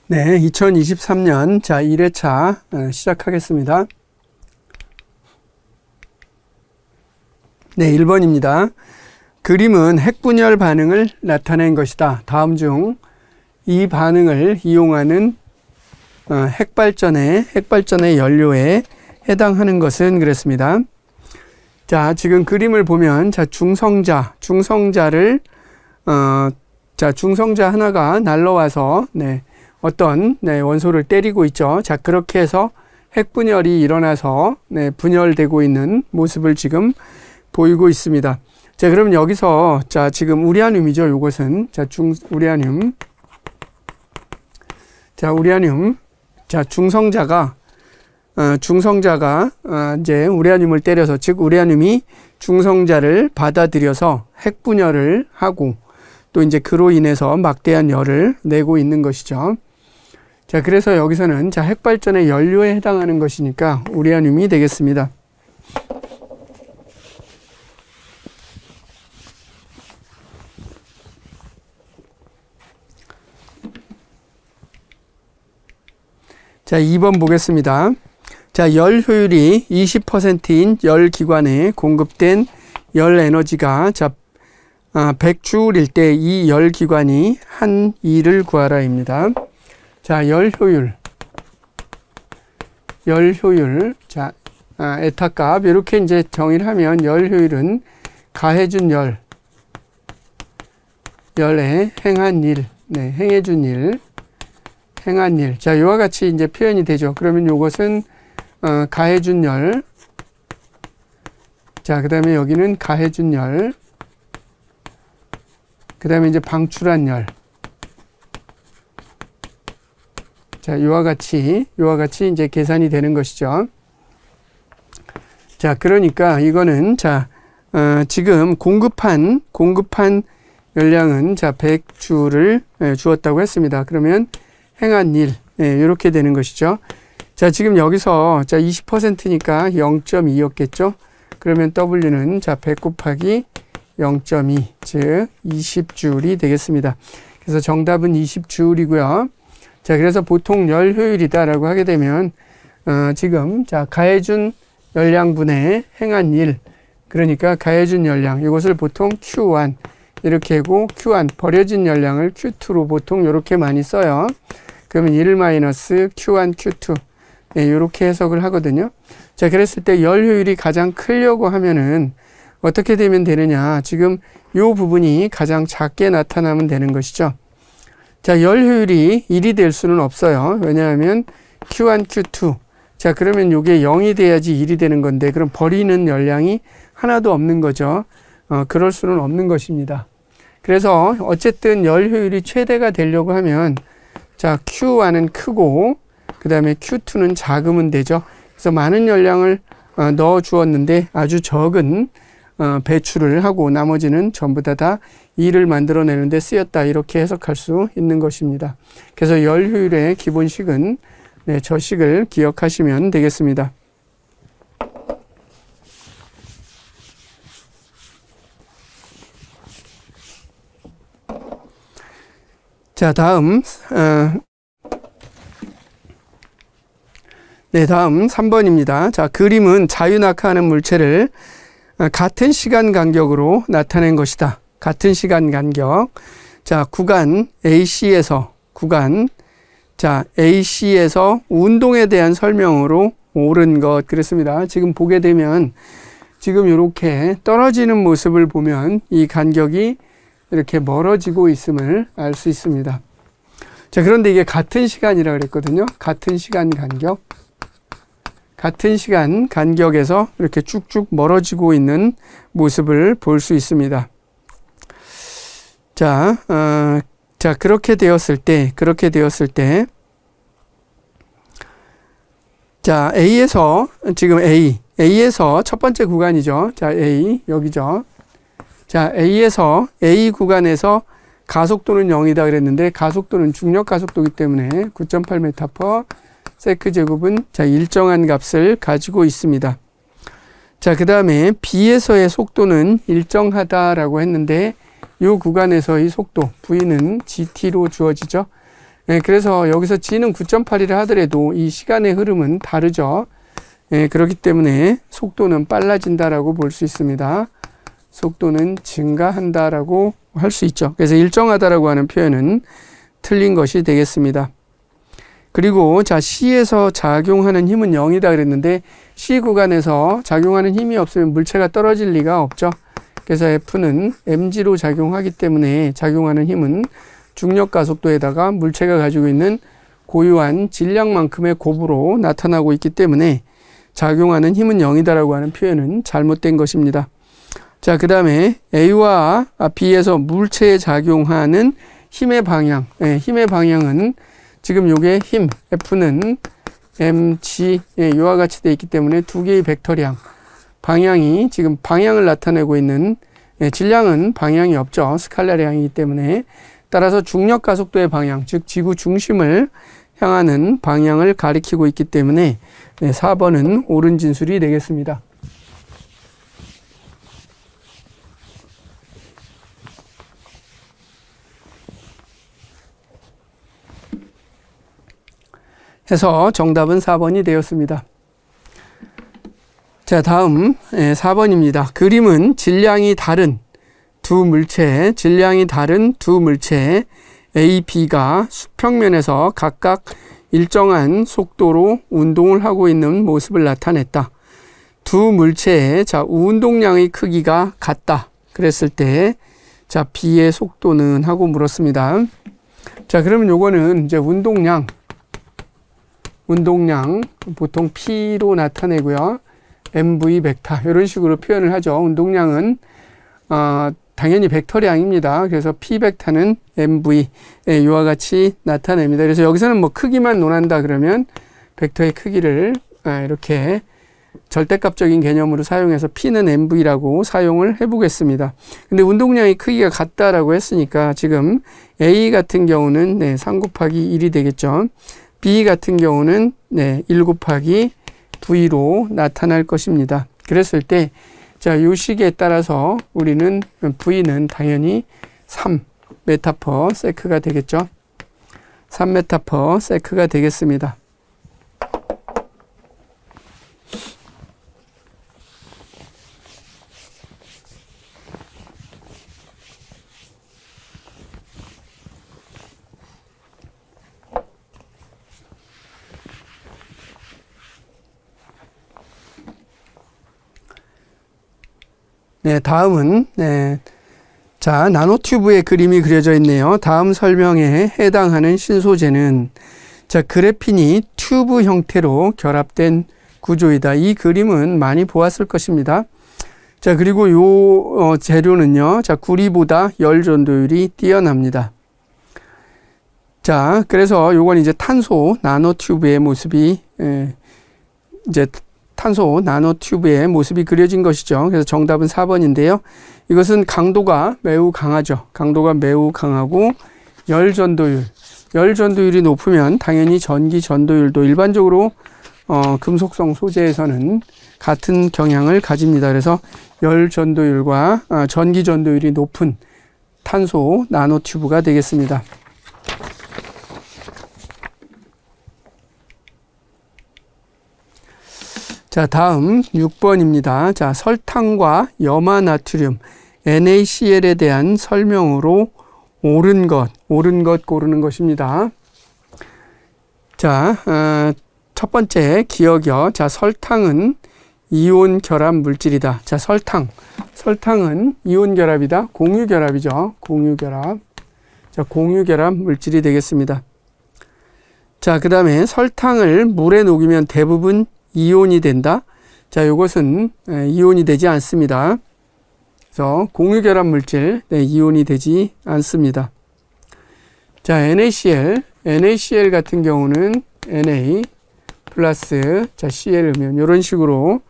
네, 2023년 1회차 시작하겠습니다. 네, 1번입니다. 그림은 핵분열 반응을 나타낸 것이다. 다음 중 이 반응을 이용하는 핵발전의 연료에 해당하는 것은 그랬습니다. 자, 지금 그림을 보면 중성자를 중성자 하나가 날라와서 어떤 원소를 때리고 있죠. 자, 그렇게 해서 핵분열이 일어나서 분열되고 있는 모습을 지금 보이고 있습니다. 자, 그럼 여기서 지금 우라늄이죠. 요것은 우라늄. 중성자가 이제 우라늄을 때려서, 즉 우라늄이 중성자를 받아들여서 핵분열을 하고 또 이제 그로 인해서 막대한 열을 내고 있는 것이죠. 자, 그래서 여기서는 핵발전의 연료에 해당하는 것이니까 우라늄이 되겠습니다. 자, 2번 보겠습니다. 자, 열 효율이 20%인 열 기관에 공급된 열 에너지가 100J일 때 이 열 기관이 한 일을 구하라입니다. 자, 열 효율. 자, 에타값 이렇게 이제 정의를 하면 열 효율은 가해준 열에 행한 일, 행해준 일, 행한 일. 자, 이와 같이 이제 표현이 되죠. 그러면 이것은 가해준 열. 자, 그 다음에 여기는 가해준 열. 그 다음에 이제 방출한 열. 자, 이와 같이 이제 계산이 되는 것이죠. 자, 그러니까 이거는 지금 공급한 열량은 100J를 주었다고 했습니다. 그러면 행한 일, 이렇게 되는 것이죠. 자, 지금 여기서 20%니까 0.2였겠죠. 그러면 W는 100 곱하기 0.2, 즉 20J이 되겠습니다. 그래서 정답은 20J이고요. 자, 그래서 보통 열 효율이다라고 하게 되면 지금 가해준 열량분의 행한 일, 그러니까 가해준 열량, 이것을 보통 Q1 이렇게 하고 Q1 버려진 열량을 Q2로 보통 이렇게 많이 써요. 그러면 1 마이너스 Q1 Q2 이렇게 해석을 하거든요. 자, 그랬을 때 열 효율이 가장 크려고 하면은 어떻게 되면 되느냐. 지금 이 부분이 가장 작게 나타나면 되는 것이죠. 자, 열 효율이 1이 될 수는 없어요. 왜냐하면 Q1, Q2. 자, 그러면 이게 0이 돼야지 1이 되는 건데, 그럼 버리는 열량이 하나도 없는 거죠. 그럴 수는 없는 것입니다. 그래서 어쨌든 열 효율이 최대가 되려고 하면 Q1은 크고 그 다음에 Q2는 작으면 되죠. 그래서 많은 열량을 넣어 주었는데 아주 적은 배출을 하고 나머지는 전부 다 일을 만들어내는 데 쓰였다, 이렇게 해석할 수 있는 것입니다. 그래서 열 효율의 기본식은 저 식을 기억하시면 되겠습니다. 자, 다음 3번입니다. 자, 그림은 자유낙하하는 물체를 같은 시간 간격으로 나타낸 것이다. 같은 시간 간격. 자, 구간 AC에서 운동에 대한 설명으로 옳은 것 그랬습니다. 지금 보게 되면 지금 이렇게 떨어지는 모습을 보면 이 간격이 이렇게 멀어지고 있음을 알 수 있습니다. 자, 그런데 이게 같은 시간이라 그랬거든요. 같은 시간 간격에서 이렇게 쭉쭉 멀어지고 있는 모습을 볼 수 있습니다. 자, 그렇게 되었을 때, 자, A에서, 지금 A에서 첫 번째 구간이죠. 자, A, 여기죠. 자, A에서, A 구간에서 가속도는 0이다 그랬는데, 가속도는 중력 가속도이기 때문에 9.8m/s 제곱은 일정한 값을 가지고 있습니다. 자, 그 다음에 B에서의 속도는 일정하다라고 했는데 이 구간에서의 속도 V는 GT로 주어지죠. 예, 그래서 여기서 G는 9.8이라 하더라도 이 시간의 흐름은 다르죠. 예, 그렇기 때문에 속도는 빨라진다라고 볼 수 있습니다. 속도는 증가한다라고 할 수 있죠. 그래서 일정하다라고 하는 표현은 틀린 것이 되겠습니다. 그리고 자, C에서 작용하는 힘은 0이다 그랬는데 C 구간에서 작용하는 힘이 없으면 물체가 떨어질 리가 없죠. 그래서 F는 mg로 작용하기 때문에 작용하는 힘은 중력 가속도에다가 물체가 가지고 있는 고유한 질량만큼의 곱으로 나타나고 있기 때문에 작용하는 힘은 0이다라고 하는 표현은 잘못된 것입니다. 자, 그 다음에 A와 B에서 물체에 작용하는 힘의 방향. 예, 힘의 방향은 지금 요게 힘, F는 mg, 예, 이와 같이 되어 있기 때문에 두 개의 벡터량. 방향이 지금 방향을 나타내고 있는, 예, 질량은 방향이 없죠. 스칼라량이기 때문에. 따라서 중력 가속도의 방향, 즉 지구 중심을 향하는 방향을 가리키고 있기 때문에 네, 4번은 옳은 진술이 되겠습니다. 해서 정답은 4번이 되었습니다. 자, 다음 4번입니다. 그림은 질량이 다른 두 물체 A, B가 수평면에서 각각 일정한 속도로 운동을 하고 있는 모습을 나타냈다. 두 물체의 자, 운동량의 크기가 같다. 그랬을 때 자, B의 속도는 하고 물었습니다. 자, 그러면 요거는 이제 운동량 보통 P로 나타내고요. mv 벡터 이런 식으로 표현을 하죠. 운동량은 당연히 벡터량입니다. 그래서 P 벡터는 mv 이와 같이 나타냅니다. 그래서 여기서는 뭐 크기만 논한다 그러면 벡터의 크기를 이렇게 절대값적인 개념으로 사용해서 P는 mv라고 사용을 해보겠습니다. 근데 운동량의 크기가 같다라고 했으니까 지금 A 같은 경우는 3 곱하기 1이 되겠죠. B 같은 경우는 1 곱하기 V로 나타날 것입니다. 그랬을 때 자, 요 식에 따라서 우리는 V는 당연히 3m/s가 되겠죠. 3m/s가 되겠습니다. 네, 다음은 자, 나노튜브의 그림이 그려져 있네요. 다음 설명에 해당하는 신소재는 자, 그래핀이 튜브 형태로 결합된 구조이다. 이 그림은 많이 보았을 것입니다. 자, 그리고 요 재료는요. 자, 구리보다 열 전도율이 뛰어납니다. 자, 그래서 요건 이제 탄소 나노튜브의 모습이 이제 탄소 나노튜브의 모습이 그려진 것이죠. 그래서 정답은 4번인데요. 이것은 강도가 매우 강하죠. 강도가 매우 강하고 열 전도율이 높으면 당연히 전기 전도율도 일반적으로 금속성 소재에서는 같은 경향을 가집니다. 그래서 열 전도율과 전기 전도율이 높은 탄소 나노튜브가 되겠습니다. 자, 다음 6번입니다. 자, 설탕과 염화나트륨 NaCl에 대한 설명으로 옳은 것 고르는 것입니다. 자, 첫 번째 기억이요. 자, 설탕은 이온 결합 물질이다. 자, 설탕은 이온 결합이다. 공유 결합이죠. 공유 결합. 자, 공유 결합 물질이 되겠습니다. 자, 그 다음에 설탕을 물에 녹이면 대부분 이온이 된다. 자, 이것은 이온이 되지 않습니다. 그래서 공유결합 물질, 이온이 되지 않습니다. 자, NaCl 같은 경우는 Na 플러스 자, Cl 음이온 이런 식으로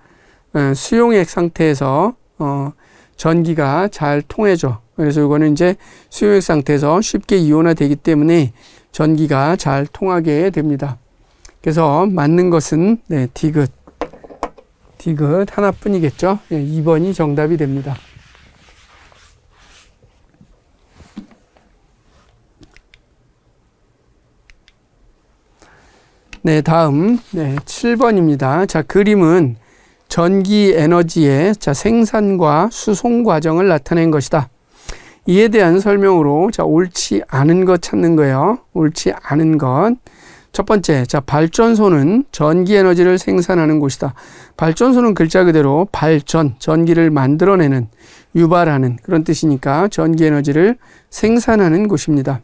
수용액 상태에서 전기가 잘 통해져. 그래서 이거는 이제 수용액 상태에서 쉽게 이온화되기 때문에 전기가 잘 통하게 됩니다. 그래서 맞는 것은 디귿 하나뿐이겠죠. 2번이 정답이 됩니다. 네, 다음 7번입니다. 자, 그림은 전기 에너지의 생산과 수송 과정을 나타낸 것이다. 이에 대한 설명으로 옳지 않은 것 찾는 거예요. 옳지 않은 것. 첫 번째, 발전소는 전기 에너지를 생산하는 곳이다. 발전소는 글자 그대로 발전, 전기를 만들어내는, 유발하는 그런 뜻이니까 전기 에너지를 생산하는 곳입니다.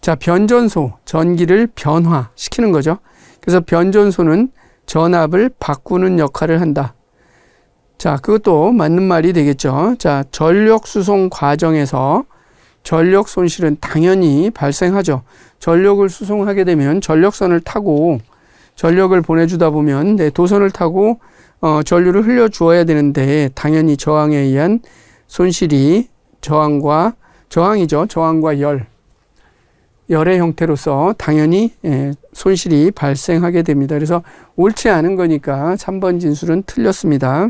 자, 변전소, 전기를 변화시키는 거죠. 그래서 변전소는 전압을 바꾸는 역할을 한다. 자, 그것도 맞는 말이 되겠죠. 자, 전력 수송 과정에서 전력 손실은 당연히 발생하죠. 전력을 수송하게 되면 전력선을 타고 전력을 보내주다 보면 도선을 타고 전류를 흘려주어야 되는데 당연히 저항에 의한 손실이 저항이죠. 저항과 열의 형태로서 당연히 손실이 발생하게 됩니다. 그래서 옳지 않은 거니까 3번 진술은 틀렸습니다.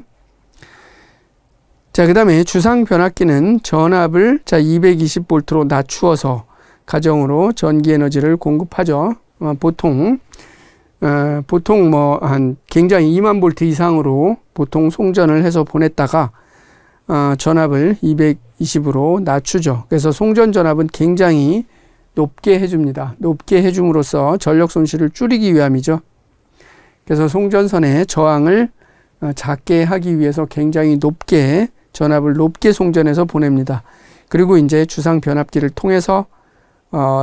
자, 그 다음에 주상 변압기는 전압을 220V로 낮추어서 가정으로 전기 에너지를 공급하죠. 보통 굉장히 2만 볼트 이상으로 보통 송전을 해서 보냈다가 전압을 220으로 낮추죠. 그래서 송전 전압은 굉장히 높게 해줍니다. 높게 해줌으로써 전력 손실을 줄이기 위함이죠. 그래서 송전선의 저항을 작게 하기 위해서 굉장히 높게 전압을 높게 송전해서 보냅니다. 그리고 이제 주상 변압기를 통해서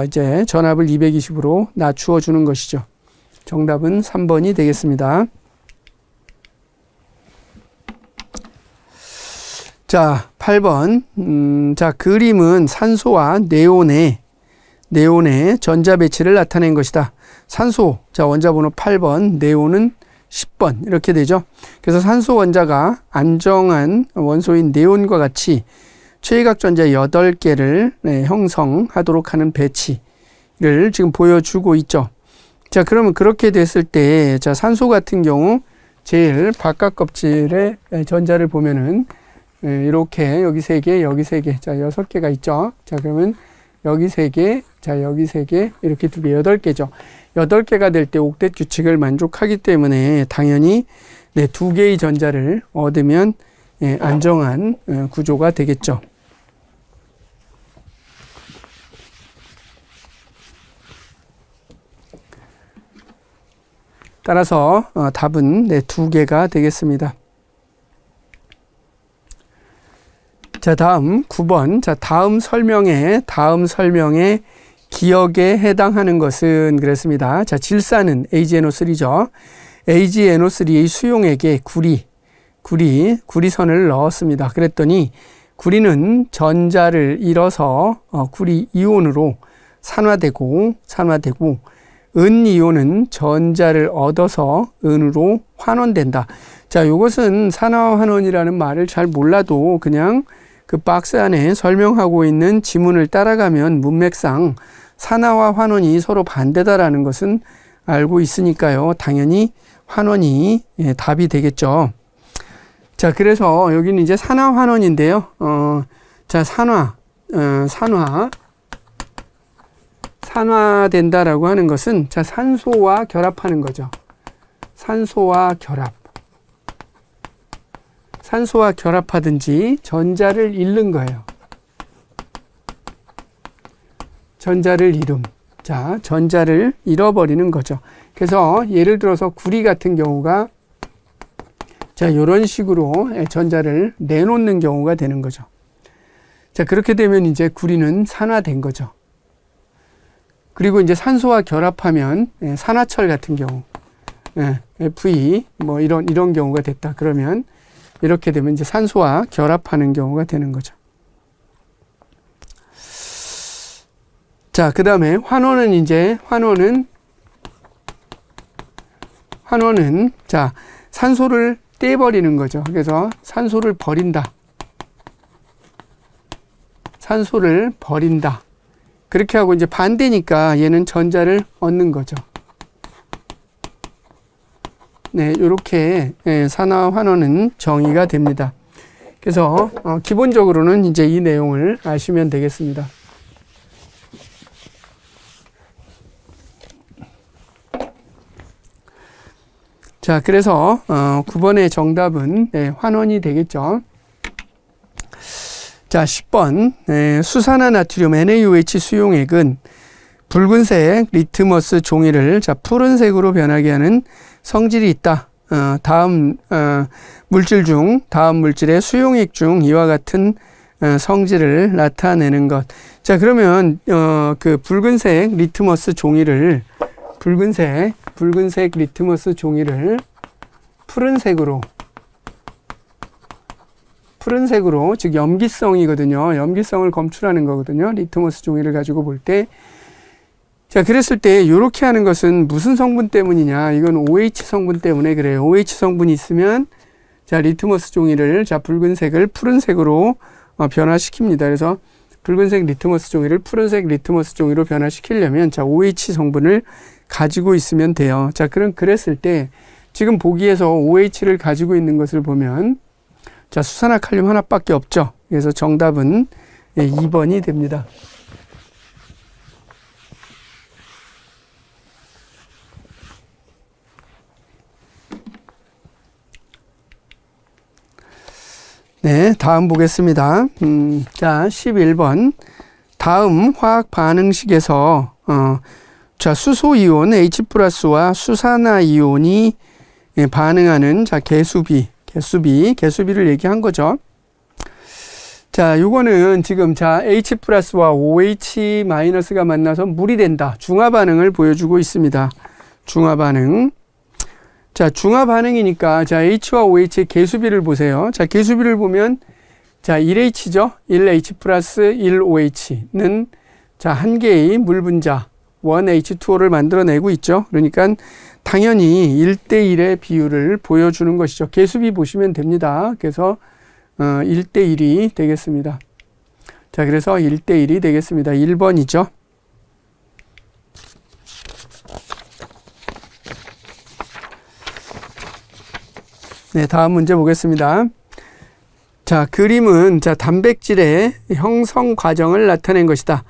이제 전압을 220으로 낮추어 주는 것이죠. 정답은 3번이 되겠습니다. 자, 8번. 자, 그림은 산소와 네온의 전자 배치를 나타낸 것이다. 산소, 자, 원자번호 8번, 네온은 10번 이렇게 되죠. 그래서 산소 원자가 안정한 원소인 네온과 같이 최외각 전자 8개를 형성하도록 하는 배치를 지금 보여주고 있죠. 자, 그러면 그렇게 됐을 때, 자, 산소 같은 경우 제일 바깥 껍질의 전자를 보면은 이렇게 여기 3개, 여기 3개, 자, 6개가 있죠. 자, 그러면 여기 3개, 자, 여기 3개, 이렇게 2개, 8개죠. 8개가 될 때 옥텟 규칙을 만족하기 때문에 당연히 2개의 전자를 얻으면 안정한 구조가 되겠죠. 따라서 답은 2개가 되겠습니다. 자, 다음 9번. 자, 다음 설명에 기억에 해당하는 것은 그랬습니다. 자, 질산은 AgNO3죠. AgNO3의 수용액에 구리선을 넣었습니다. 그랬더니 구리는 전자를 잃어서 구리 이온으로 산화되고 은 이온은 전자를 얻어서 은으로 환원된다. 자, 이것은 산화 환원이라는 말을 잘 몰라도 그냥 그 박스 안에 설명하고 있는 지문을 따라가면 문맥상 산화와 환원이 서로 반대다라는 것은 알고 있으니까요. 당연히 환원이 답이 되겠죠. 자, 그래서 여기는 이제 산화 환원인데요. 자, 산화된다라고 하는 것은 자, 산소와 결합하는 거죠. 산소와 결합하든지 전자를 잃는 거예요. 전자를 잃음. 자, 전자를 잃어버리는 거죠. 그래서 예를 들어서 구리 같은 경우가 자, 이런 식으로 전자를 내놓는 경우가 되는 거죠. 자, 그렇게 되면 이제 구리는 산화된 거죠. 그리고 이제 산소와 결합하면 산화철 같은 경우, Fe 뭐 이런 경우가 됐다. 그러면 이렇게 되면 이제 산소와 결합하는 경우가 되는 거죠. 자, 그 다음에 환원은 자, 산소를 떼버리는 거죠. 그래서 산소를 버린다. 그렇게 하고 이제 반대니까 얘는 전자를 얻는 거죠. 네, 이렇게 산화 환원은 정의가 됩니다. 그래서 기본적으로는 이제 이 내용을 아시면 되겠습니다. 자, 그래서 9번의 정답은 환원이 되겠죠. 자, 10번 수산화나트륨 NaOH 수용액은 붉은색 리트머스 종이를 푸른색으로 변하게 하는 성질이 있다. 다음 물질 중 다음 물질의 수용액 중 이와 같은 성질을 나타내는 것. 자, 그러면 그 붉은색 리트머스 종이를 붉은색 리트머스 종이를 푸른색으로 즉 염기성이거든요. 염기성을 검출하는 거거든요. 리트머스 종이를 가지고 볼 때. 자, 그랬을 때 이렇게 하는 것은 무슨 성분 때문이냐? 이건 OH 성분 때문에 그래요. OH 성분이 있으면 자, 리트머스 종이를 붉은색을 푸른색으로 변화시킵니다. 그래서 붉은색 리트머스 종이를 푸른색 리트머스 종이로 변화시키려면 자, OH 성분을 가지고 있으면 돼요. 자, 그랬을 때 지금 보기에서 OH를 가지고 있는 것을 보면 자, 수산화칼륨 하나밖에 없죠. 그래서 정답은 2번이 됩니다. 네, 다음 보겠습니다. 자, 11번. 다음 화학 반응식에서, 자, 수소이온 H+와 수산화이온이 반응하는, 자, 개수비를 얘기한 거죠. 자, 요거는 지금, 자, H+와 OH- 만나서 물이 된다. 중화반응을 보여주고 있습니다. 중화반응. 자, 중화반응이니까, 자, H와 OH의 개수비를 보세요. 자, 개수비를 보면, 자, 1H죠? 1H 플러스 1OH는, 자, 한 개의 물 분자, 1H2O를 만들어내고 있죠. 그러니까, 당연히 1대1의 비율을 보여주는 것이죠. 개수비 보시면 됩니다. 그래서, 1대1이 되겠습니다. 자, 그래서 1대1이 되겠습니다. 1번이죠. 네, 다음 문제 보겠습니다. 자, 그림은 자, 단백질의 형성 과정을 나타낸 것이다.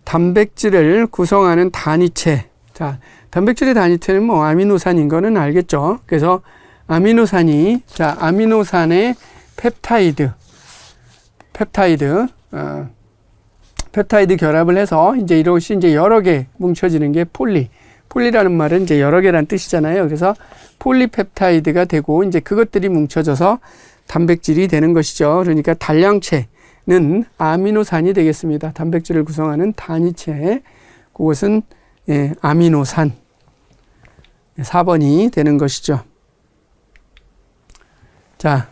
단백질을 구성하는 단위체. 자, 단백질의 단위체는 뭐 아미노산인 거는 알겠죠. 그래서 아미노산이 자, 아미노산의 펩타이드 결합을 해서 이제 이것이 이제 여러 개 뭉쳐지는 게 폴리라는 말은 이제 여러 개란 뜻이잖아요. 그래서 폴리펩타이드가 되고 이제 그것들이 뭉쳐져서 단백질이 되는 것이죠. 그러니까 단량체는 아미노산이 되겠습니다. 단백질을 구성하는 단위체. 그것은 아미노산. 4번이 되는 것이죠. 자,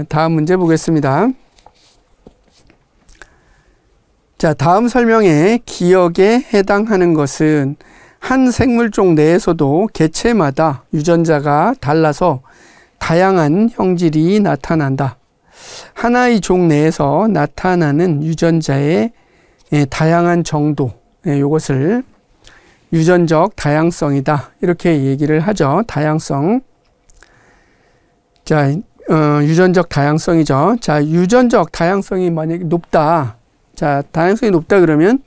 다음 문제 보겠습니다. 자, 다음 설명의 기억에 해당하는 것은 한 생물종 내에서도 개체마다 유전자가 달라서 다양한 형질이 나타난다. 하나의 종 내에서 나타나는 유전자의 다양한 정도, 이것을 유전적 다양성이다. 이렇게 얘기를 하죠. 다양성. 자, 유전적 다양성이죠. 자, 유전적 다양성이 만약에 높다. 자, 다양성이 높다 그러면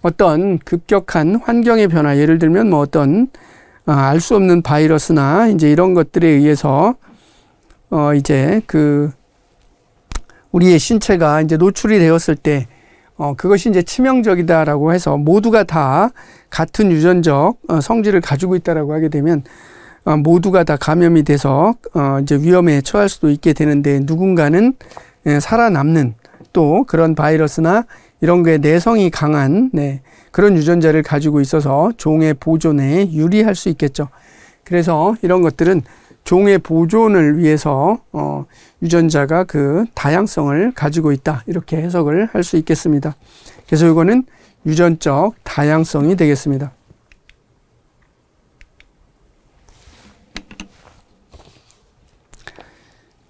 어떤 급격한 환경의 변화, 예를 들면 뭐 어떤 알 수 없는 바이러스나 이제 이런 것들에 의해서 이제 그 우리의 신체가 이제 노출이 되었을 때 그것이 이제 치명적이다라고 해서 모두가 다 같은 유전적 성질을 가지고 있다라고 하게 되면 모두가 다 감염이 돼서 이제 위험에 처할 수도 있게 되는데 누군가는 살아남는 또 그런 바이러스나 이런 거에 내성이 강한 그런 유전자를 가지고 있어서 종의 보존에 유리할 수 있겠죠. 그래서 이런 것들은 종의 보존을 위해서 유전자가 그 다양성을 가지고 있다. 이렇게 해석을 할 수 있겠습니다. 그래서 이거는 유전적 다양성이 되겠습니다.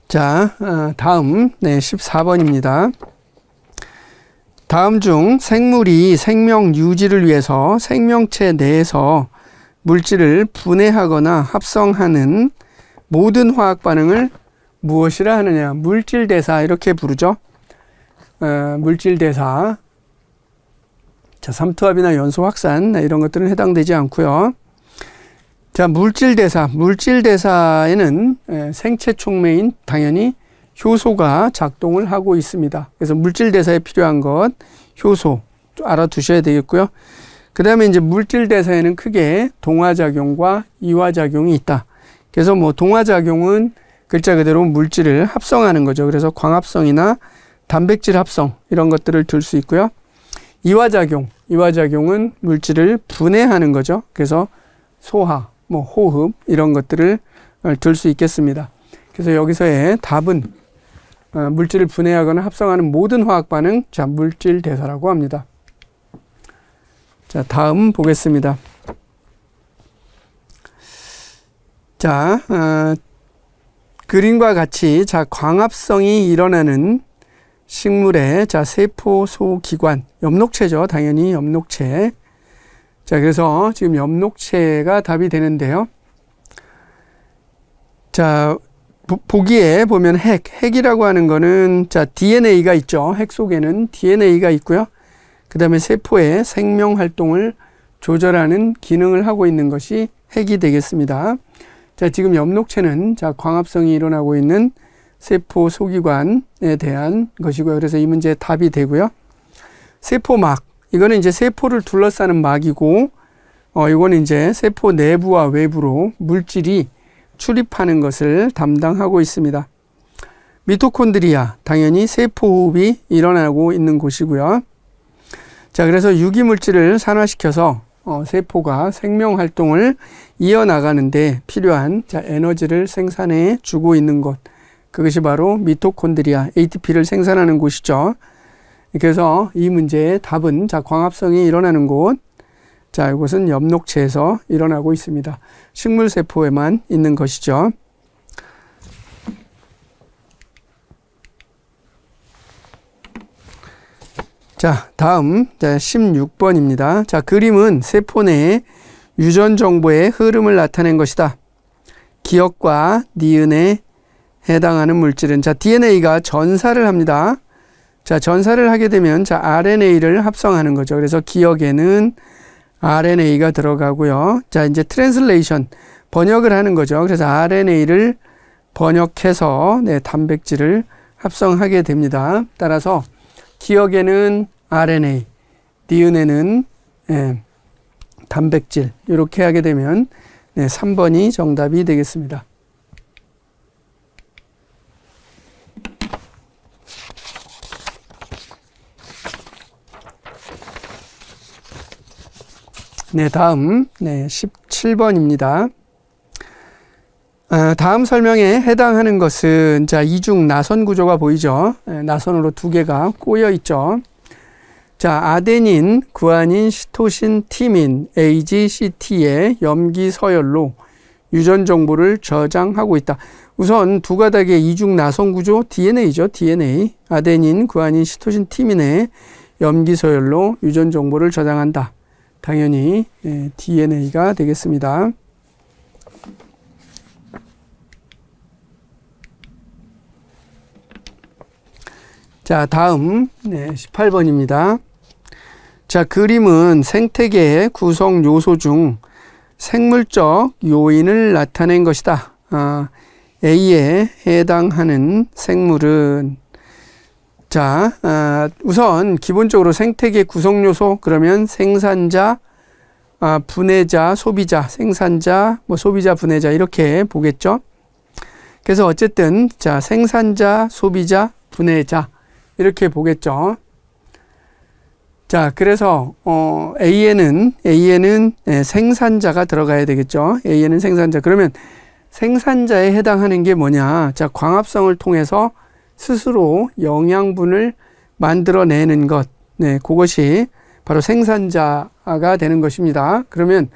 자, 다음 14번입니다. 다음 중 생물이 생명 유지를 위해서 생명체 내에서 물질을 분해하거나 합성하는 모든 화학 반응을 무엇이라 하느냐? 물질대사 이렇게 부르죠. 물질대사. 자, 삼투압이나 연소 확산 이런 것들은 해당되지 않고요. 자, 물질대사에는 생체 촉매인 당연히 효소가 작동을 하고 있습니다. 그래서 물질대사에 필요한 것, 효소 알아두셔야 되겠고요. 그 다음에 이제 물질대사에는 크게 동화작용과 이화작용이 있다. 그래서 뭐 동화작용은 글자 그대로 물질을 합성하는 거죠. 그래서 광합성이나 단백질 합성 이런 것들을 들 수 있고요. 이화작용은 물질을 분해하는 거죠. 그래서 소화, 뭐 호흡 이런 것들을 들 수 있겠습니다. 그래서 여기서의 답은 물질을 분해하거나 합성하는 모든 화학 반응, 자, 물질 대사라고 합니다. 자, 다음 보겠습니다. 자, 그림과 같이 자, 광합성이 일어나는 식물의 자, 세포 소기관, 엽록체죠. 당연히 엽록체. 자, 그래서 지금 엽록체가 답이 되는데요. 자, 보기에 보면 핵이라고 하는 거는 자, DNA가 있죠. 핵 속에는 DNA가 있고요. 그 다음에 세포의 생명 활동을 조절하는 기능을 하고 있는 것이 핵이 되겠습니다. 자, 지금 엽록체는 자, 광합성이 일어나고 있는 세포 소기관에 대한 것이고요. 그래서 이 문제의 답이 되고요. 세포막, 이거는 이제 세포를 둘러싸는 막이고, 이거는 이제 세포 내부와 외부로 물질이 출입하는 것을 담당하고 있습니다. 미토콘드리아, 당연히 세포호흡이 일어나고 있는 곳이고요. 자, 그래서 유기물질을 산화시켜서 세포가 생명활동을 이어나가는데 필요한 자, 에너지를 생산해 주고 있는 곳, 그것이 바로 미토콘드리아, ATP를 생산하는 곳이죠. 그래서 이 문제의 답은 자, 광합성이 일어나는 곳, 자, 이것은 엽록체에서 일어나고 있습니다. 식물세포에만 있는 것이죠. 자, 다음 16번입니다. 자, 그림은 세포 내의 유전 정보의 흐름을 나타낸 것이다. 기억과 니은에 해당하는 물질은 자, DNA가 전사를 합니다. 자, 전사를 하게 되면 자, RNA를 합성하는 거죠. 그래서 기억에는 RNA가 들어가고요. 자, 이제 트랜슬레이션, 번역을 하는 거죠. 그래서 RNA를 번역해서 네, 단백질을 합성하게 됩니다. 따라서 기억에는 RNA, 니은에는 단백질, 이렇게 하게 되면 네, 3번이 정답이 되겠습니다. 네, 다음 17번입니다. 다음 설명에 해당하는 것은 자, 이중 나선 구조가 보이죠. 나선으로 두 개가 꼬여 있죠. 자, 아데닌, 구아닌, 시토신, 티민, AGCT의 염기 서열로 유전 정보를 저장하고 있다. 우선 두 가닥의 이중 나선 구조 DNA죠. DNA. 아데닌, 구아닌, 시토신, 티민의 염기 서열로 유전 정보를 저장한다. 당연히 DNA가 되겠습니다. 자, 다음 18번입니다. 자, 그림은 생태계의 구성 요소 중 생물적 요인을 나타낸 것이다. A에 해당하는 생물은 자, 우선 기본적으로 생태계 구성 요소 그러면 생산자, 분해자, 소비자, 생산자, 뭐 소비자, 분해자 이렇게 보겠죠. 그래서 어쨌든 자, 생산자, 소비자, 분해자 이렇게 보겠죠. 자, 그래서 A에는 생산자가 들어가야 되겠죠. A에는 생산자. 그러면 생산자에 해당하는 게 뭐냐? 자, 광합성을 통해서 스스로 영양분을 만들어내는 것. 네, 그것이 바로 생산자가 되는 것입니다. 그러면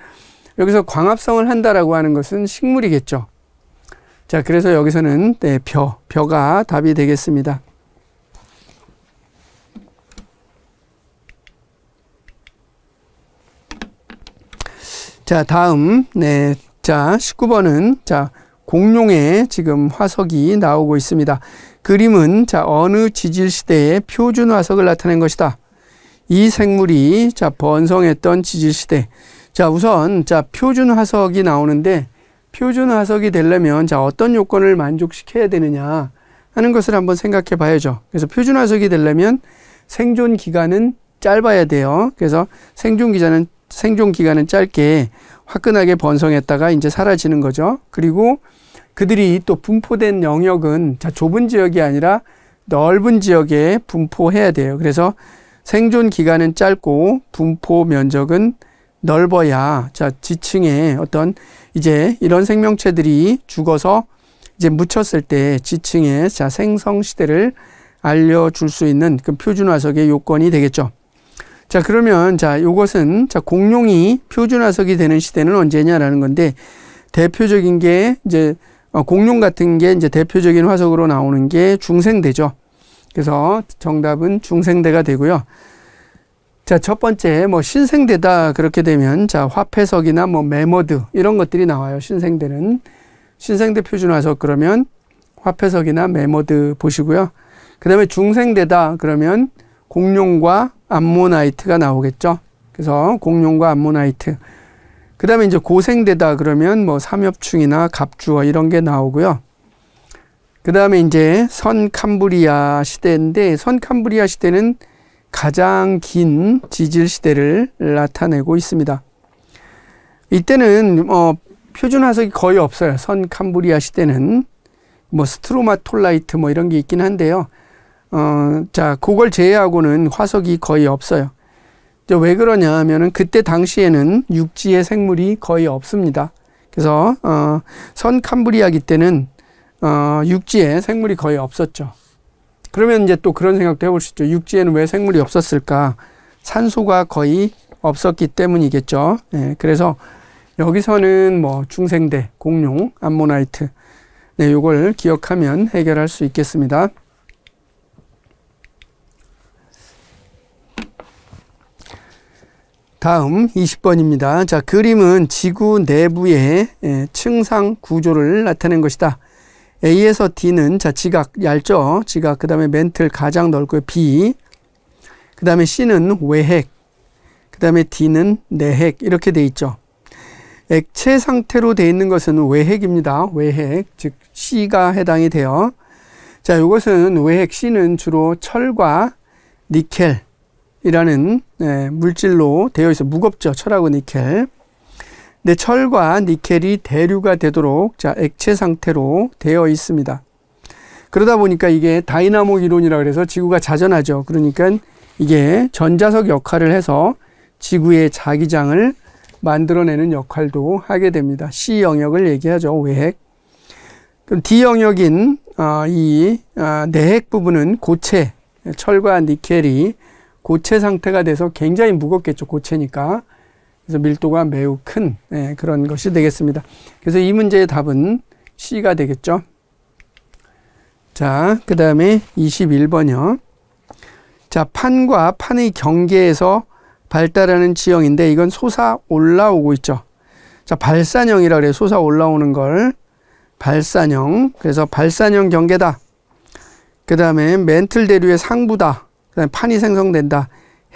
여기서 광합성을 한다라고 하는 것은 식물이겠죠. 자, 그래서 여기서는 네, 벼가 답이 되겠습니다. 자, 다음 자, 19번은 자, 공룡의 지금 화석이 나오고 있습니다. 그림은 자, 어느 지질 시대의 표준 화석을 나타낸 것이다. 이 생물이 자, 번성했던 지질 시대. 자, 우선 자, 표준 화석이 나오는데 표준 화석이 되려면 자, 어떤 요건을 만족시켜야 되느냐 하는 것을 한번 생각해 봐야죠. 그래서 표준 화석이 되려면 생존 기간은 짧아야 돼요. 그래서 생존 기간은 짧게 화끈하게 번성했다가 이제 사라지는 거죠. 그리고 그들이 또 분포된 영역은 자, 좁은 지역이 아니라 넓은 지역에 분포해야 돼요. 그래서 생존 기간은 짧고 분포 면적은 넓어야 자, 지층에 어떤 이제 이런 생명체들이 죽어서 이제 묻혔을 때 지층에 자, 생성 시대를 알려줄 수 있는 그 표준 화석의 요건이 되겠죠. 자, 그러면 자, 요것은 자, 공룡이 표준 화석이 되는 시대는 언제냐라는 건데 대표적인 게 이제 공룡 같은 게 이제 대표적인 화석으로 나오는 게 중생대죠. 그래서 정답은 중생대가 되고요. 자, 첫 번째 뭐 신생대다 그렇게 되면 자, 화폐석이나 뭐 매머드 이런 것들이 나와요. 신생대는 신생대 표준 화석 그러면 화폐석이나 매머드 보시고요. 그다음에 중생대다 그러면 공룡과 암모나이트가 나오겠죠. 그래서 공룡과 암모나이트. 그다음에 이제 고생대다 그러면 뭐 삼엽충이나 갑주어 이런 게 나오고요. 그다음에 이제 선캄브리아 시대인데 선캄브리아 시대는 가장 긴 지질 시대를 나타내고 있습니다. 이때는 표준 화석이 거의 없어요. 선캄브리아 시대는 뭐 스트로마톨라이트 뭐 이런 게 있긴 한데요. 자, 그걸 제외하고는 화석이 거의 없어요. 왜 그러냐 하면은 그때 당시에는 육지의 생물이 거의 없습니다. 그래서 선캄브리아기 때는 육지에 생물이 거의 없었죠. 그러면 이제 또 그런 생각도 해볼 수 있죠. 육지에는 왜 생물이 없었을까? 산소가 거의 없었기 때문이겠죠. 네, 그래서 여기서는 뭐 중생대, 공룡, 암모나이트, 네, 요걸 기억하면 해결할 수 있겠습니다. 다음 20번입니다. 자, 그림은 지구 내부의 층상 구조를 나타낸 것이다. A에서 D는 자, 지각 얇죠. 지각. 그 다음에 멘틀 가장 넓고요. B. 그 다음에 C는 외핵. 그 다음에 D는 내핵. 이렇게 돼 있죠. 액체 상태로 돼 있는 것은 외핵입니다. 외핵. 즉 C가 해당이 돼요. 자, 이것은 외핵 C는 주로 철과 니켈이라는 물질로 되어 있어. 무겁죠. 철하고 니켈. 근데 철과 니켈이 대류가 되도록 자, 액체 상태로 되어 있습니다. 그러다 보니까 이게 다이나모 이론이라고 해서 지구가 자전하죠. 그러니까 이게 전자석 역할을 해서 지구의 자기장을 만들어내는 역할도 하게 됩니다. C 영역을 얘기하죠. 외핵. 그럼 D 영역인 내핵 부분은 고체, 철과 니켈이 고체 상태가 돼서 굉장히 무겁겠죠. 고체니까. 그래서 밀도가 매우 큰 그런 것이 되겠습니다. 그래서 이 문제의 답은 C가 되겠죠. 자, 그 다음에 21번이요. 자, 판과 판의 경계에서 발달하는 지형인데 이건 솟아 올라오고 있죠. 자, 발산형이라 그래요. 솟아 올라오는 걸 발산형. 그래서 발산형 경계다. 그 다음에 멘틀 대류의 상부다. 그 다음에 판이 생성된다.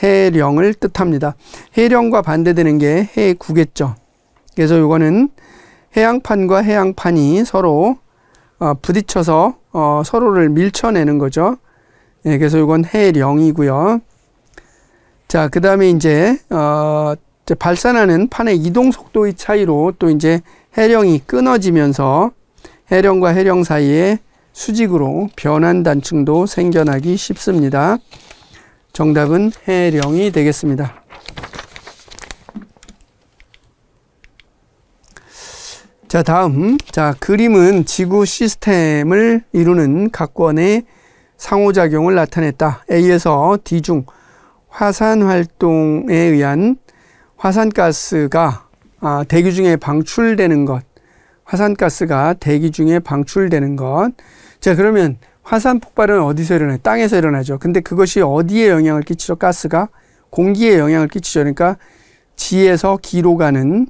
해령을 뜻합니다. 해령과 반대되는 게 해구겠죠. 그래서 이거는 해양판과 해양판이 서로 부딪혀서 서로를 밀쳐내는 거죠. 네, 그래서 이건 해령이고요. 자, 그 다음에 이제 발산하는 판의 이동 속도의 차이로 또 이제 해령이 끊어지면서 해령과 해령 사이에 수직으로 변환 단층도 생겨나기 쉽습니다. 정답은 해령이 되겠습니다. 자, 다음. 자, 그림은 지구 시스템을 이루는 각권의 상호작용을 나타냈다. A에서 D 중 화산 활동에 의한 화산가스가 대기 중에 방출되는 것. 화산가스가 대기 중에 방출되는 것. 자, 그러면 화산 폭발은 어디서 일어나요? 땅에서 일어나죠. 근데 그것이 어디에 영향을 끼치죠? 가스가 공기에 영향을 끼치죠. 그러니까 지에서 기로 가는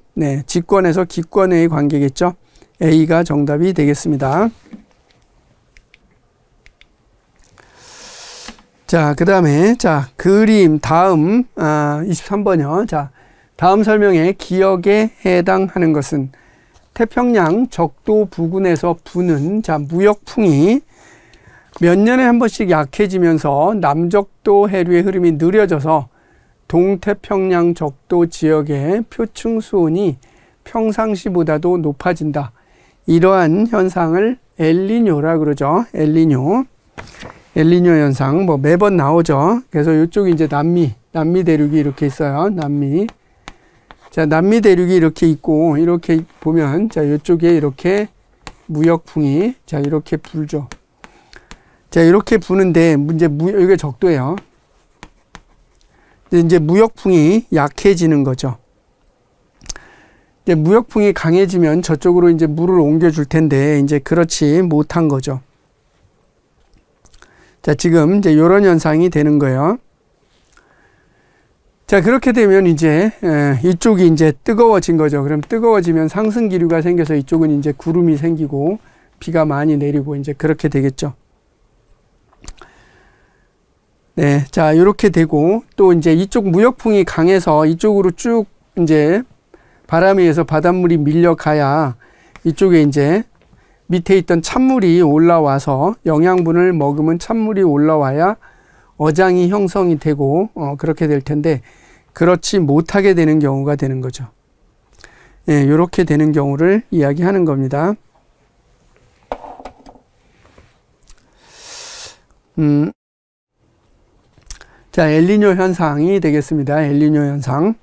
직권에서 기권의 관계겠죠. A가 정답이 되겠습니다. 자, 그 다음에 자, 그림 다음 23번이요. 자, 다음 설명에 기역에 해당하는 것은 태평양 적도 부근에서 부는 무역풍이 몇 년에 한 번씩 약해지면서 남적도 해류의 흐름이 느려져서 동태평양 적도 지역의 표층 수온이 평상시보다도 높아진다. 이러한 현상을 엘니뇨라 그러죠. 엘니뇨 현상 매번 나오죠. 그래서 이쪽이 이제 남미 대륙이 이렇게 있어요. 남미 대륙이 이렇게 있고, 이렇게 보면 이쪽에 이렇게 무역풍이 이렇게 불죠. 이렇게 부는데 이게 적도예요. 이제 무역풍이 약해지는 거죠. 이제 무역풍이 강해지면 저쪽으로 이제 물을 옮겨줄 텐데 이제 그렇지 못한 거죠. 지금 이제 이런 현상이 되는 거예요. 그렇게 되면 이제 이쪽이 이제 뜨거워진 거죠. 그럼 뜨거워지면 상승 기류가 생겨서 이쪽은 이제 구름이 생기고 비가 많이 내리고 이제 그렇게 되겠죠. 네, 이렇게 되고 또 이제 이쪽 무역풍이 강해서 이쪽으로 쭉 이제 바람에 의해서 바닷물이 밀려가야 이쪽에 이제 밑에 있던 찬물이 올라와서 영양분을 먹으면 찬물이 올라와야 어장이 형성이 되고 그렇게 될 텐데 그렇지 못하게 되는 경우가 되는 거죠. 예, 이렇게 되는 경우를 이야기하는 겁니다. 엘니뇨 현상이 되겠습니다. 엘니뇨 현상.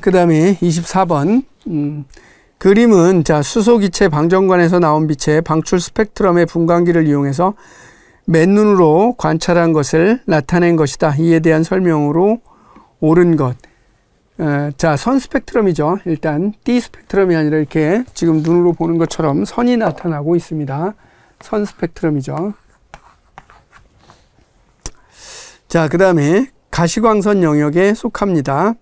그 다음에 24번. 그림은 수소기체 방정관에서 나온 빛의 방출 스펙트럼의 분광기를 이용해서 맨눈으로 관찰한 것을 나타낸 것이다. 이에 대한 설명으로 옳은 것. 선 스펙트럼이죠. 일단 D 스펙트럼이 아니라 이렇게 지금 눈으로 보는 것처럼 선이 나타나고 있습니다. 선 스펙트럼이죠. 그 다음에 가시광선 영역에 속합니다.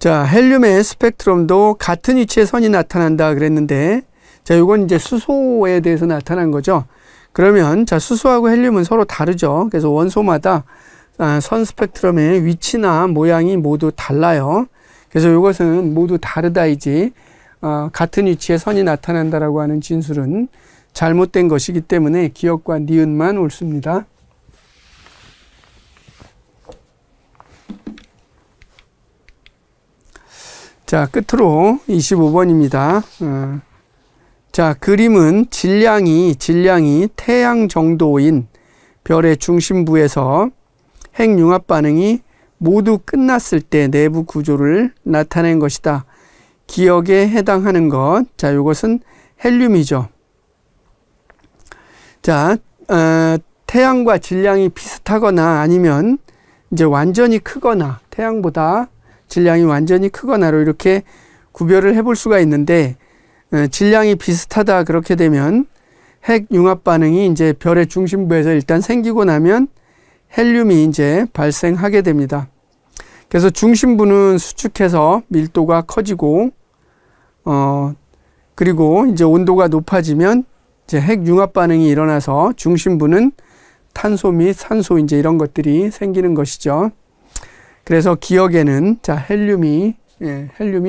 헬륨의 스펙트럼도 같은 위치에 선이 나타난다 그랬는데, 이건 이제 수소에 대해서 나타난 거죠. 그러면 수소하고 헬륨은 서로 다르죠. 그래서 원소마다 선 스펙트럼의 위치나 모양이 모두 달라요. 그래서 이것은 모두 다르다이지 같은 위치에 선이 나타난다라고 하는 진술은 잘못된 것이기 때문에 기역과 니은만 옳습니다. 끝으로 25번입니다. 그림은 질량이 태양 정도인 별의 중심부에서 핵융합 반응이 모두 끝났을 때 내부 구조를 나타낸 것이다. 기역에 해당하는 것. 이것은 헬륨이죠. 태양과 질량이 비슷하거나 아니면 이제 완전히 크거나 태양보다 질량이 완전히 크거나로 이렇게 구별을 해볼 수가 있는데, 질량이 비슷하다 그렇게 되면 핵융합 반응이 이제 별의 중심부에서 일단 생기고 나면 헬륨이 이제 발생하게 됩니다. 그래서 중심부는 수축해서 밀도가 커지고, 그리고 이제 온도가 높아지면 이제 핵융합 반응이 일어나서 중심부는 탄소 및 산소 이제 이런 것들이 생기는 것이죠. 그래서 기역에는 헬륨이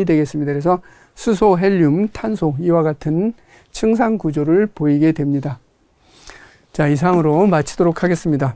되겠습니다. 그래서 수소, 헬륨, 탄소 이와 같은 층상 구조를 보이게 됩니다. 이상으로 마치도록 하겠습니다.